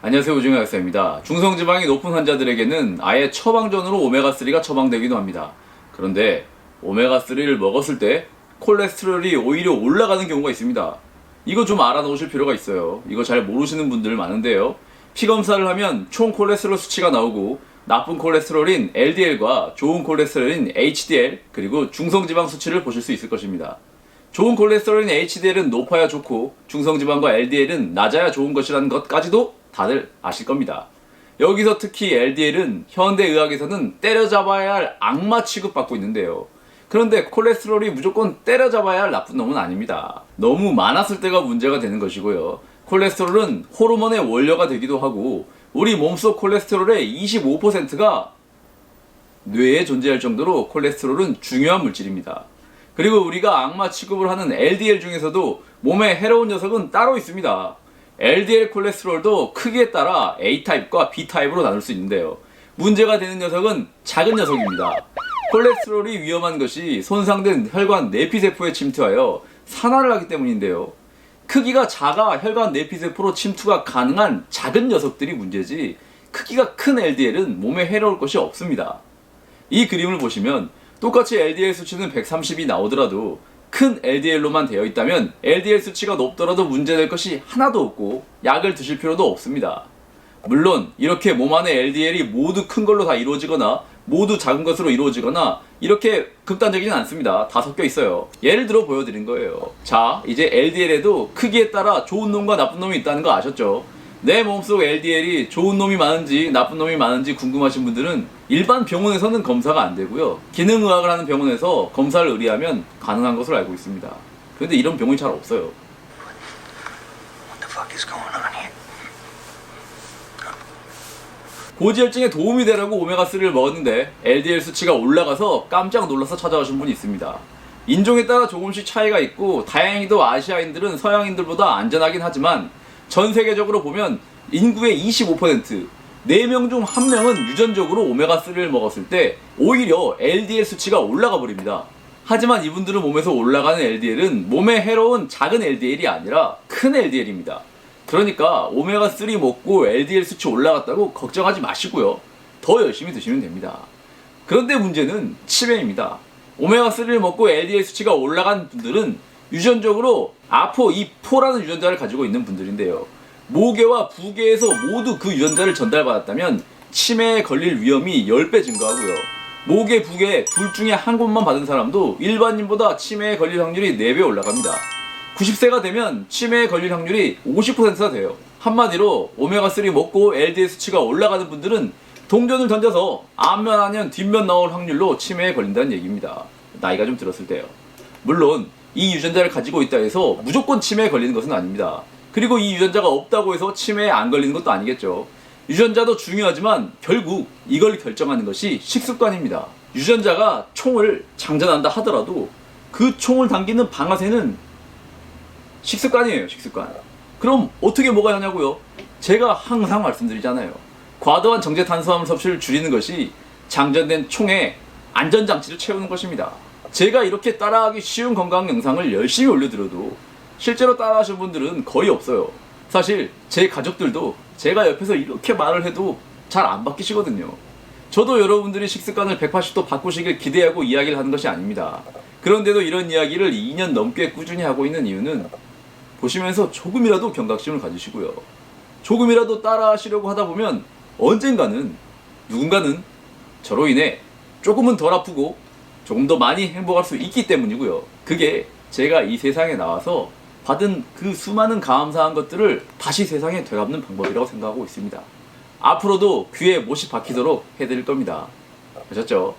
안녕하세요, 오중현 약사입니다. 중성지방이 높은 환자들에게는 아예 처방전으로 오메가3가 처방되기도 합니다. 그런데 오메가3를 먹었을 때 콜레스테롤이 오히려 올라가는 경우가 있습니다. 이거 좀 알아놓으실 필요가 있어요. 이거 잘 모르시는 분들 많은데요. 피검사를 하면 총 콜레스테롤 수치가 나오고 나쁜 콜레스테롤인 LDL과 좋은 콜레스테롤인 HDL 그리고 중성지방 수치를 보실 수 있을 것입니다. 좋은 콜레스테롤인 HDL은 높아야 좋고 중성지방과 LDL은 낮아야 좋은 것이라는 것까지도 다들 아실 겁니다. 여기서 특히 LDL은 현대의학에서는 때려잡아야 할 악마 취급받고 있는데요. 그런데 콜레스테롤이 무조건 때려잡아야 할 나쁜 놈은 아닙니다. 너무 많았을 때가 문제가 되는 것이고요. 콜레스테롤은 호르몬의 원료가 되기도 하고 우리 몸속 콜레스테롤의 25%가 뇌에 존재할 정도로 콜레스테롤은 중요한 물질입니다. 그리고 우리가 악마 취급을 하는 LDL 중에서도 몸에 해로운 녀석은 따로 있습니다. LDL 콜레스테롤도 크기에 따라 A타입과 B타입으로 나눌 수 있는데요. 문제가 되는 녀석은 작은 녀석입니다. 콜레스테롤이 위험한 것이 손상된 혈관 내피세포에 침투하여 산화를 하기 때문인데요. 크기가 작아 혈관 내피세포로 침투가 가능한 작은 녀석들이 문제지 크기가 큰 LDL은 몸에 해로울 것이 없습니다. 이 그림을 보시면 똑같이 LDL 수치는 130이 나오더라도 큰 LDL로만 되어 있다면 LDL 수치가 높더라도 문제될 것이 하나도 없고 약을 드실 필요도 없습니다. 물론 이렇게 몸 안에 LDL이 모두 큰 걸로 다 이루어지거나 모두 작은 것으로 이루어지거나 이렇게 극단적이진 않습니다. 다 섞여 있어요. 예를 들어 보여드린 거예요. 자, 이제 LDL에도 크기에 따라 좋은 놈과 나쁜 놈이 있다는 거 아셨죠? 내 몸속 LDL이 좋은 놈이 많은지 나쁜 놈이 많은지 궁금하신 분들은 일반 병원에서는 검사가 안 되고요. 기능의학을 하는 병원에서 검사를 의뢰하면 가능한 것으로 알고 있습니다. 그런데 이런 병원이 잘 없어요. What the fuck is going on here? 고지혈증에 도움이 되라고 오메가3를 먹었는데 LDL 수치가 올라가서 깜짝 놀라서 찾아오신 분이 있습니다. 인종에 따라 조금씩 차이가 있고 다행히도 아시아인들은 서양인들보다 안전하긴 하지만 전 세계적으로 보면 인구의 25%, 4명 중 1명은 유전적으로 오메가3를 먹었을 때 오히려 LDL 수치가 올라가 버립니다. 하지만 이분들은 몸에서 올라가는 LDL은 몸에 해로운 작은 LDL이 아니라 큰 LDL입니다. 그러니까 오메가3 먹고 LDL 수치 올라갔다고 걱정하지 마시고요. 더 열심히 드시면 됩니다. 그런데 문제는 치매입니다. 오메가3를 먹고 LDL 수치가 올라간 분들은 유전적으로 아포2포라는 유전자를 가지고 있는 분들인데요. 모계와 부계에서 모두 그 유전자를 전달받았다면 치매에 걸릴 위험이 10배 증가하고요. 모계, 부계 둘 중에 한 곳만 받은 사람도 일반인보다 치매에 걸릴 확률이 4배 올라갑니다. 90세가 되면 치매에 걸릴 확률이 50%가 돼요. 한마디로 오메가3 먹고 LDL 수치가 올라가는 분들은 동전을 던져서 앞면 아니면 뒷면 나올 확률로 치매에 걸린다는 얘기입니다. 나이가 좀 들었을 때요. 물론 이 유전자를 가지고 있다 해서 무조건 치매에 걸리는 것은 아닙니다. 그리고 이 유전자가 없다고 해서 치매에 안 걸리는 것도 아니겠죠. 유전자도 중요하지만 결국 이걸 결정하는 것이 식습관입니다. 유전자가 총을 장전한다 하더라도 그 총을 당기는 방아쇠는 식습관이에요, 식습관. 그럼 어떻게 먹어야 하냐고요? 제가 항상 말씀드리잖아요. 과도한 정제 탄수화물 섭취를 줄이는 것이 장전된 총에 안전장치를 채우는 것입니다. 제가 이렇게 따라하기 쉬운 건강 영상을 열심히 올려드려도 실제로 따라하시는 분들은 거의 없어요. 사실 제 가족들도 제가 옆에서 이렇게 말을 해도 잘 안 바뀌시거든요. 저도 여러분들이 식습관을 180도 바꾸시길 기대하고 이야기를 하는 것이 아닙니다. 그런데도 이런 이야기를 2년 넘게 꾸준히 하고 있는 이유는 보시면서 조금이라도 경각심을 가지시고요. 조금이라도 따라하시려고 하다 보면 언젠가는 누군가는 저로 인해 조금은 덜 아프고 조금 더 많이 행복할 수 있기 때문이고요. 그게 제가 이 세상에 나와서 받은 그 수많은 감사한 것들을 다시 세상에 되갚는 방법이라고 생각하고 있습니다. 앞으로도 귀에 못이 박히도록 해드릴 겁니다. 아셨죠?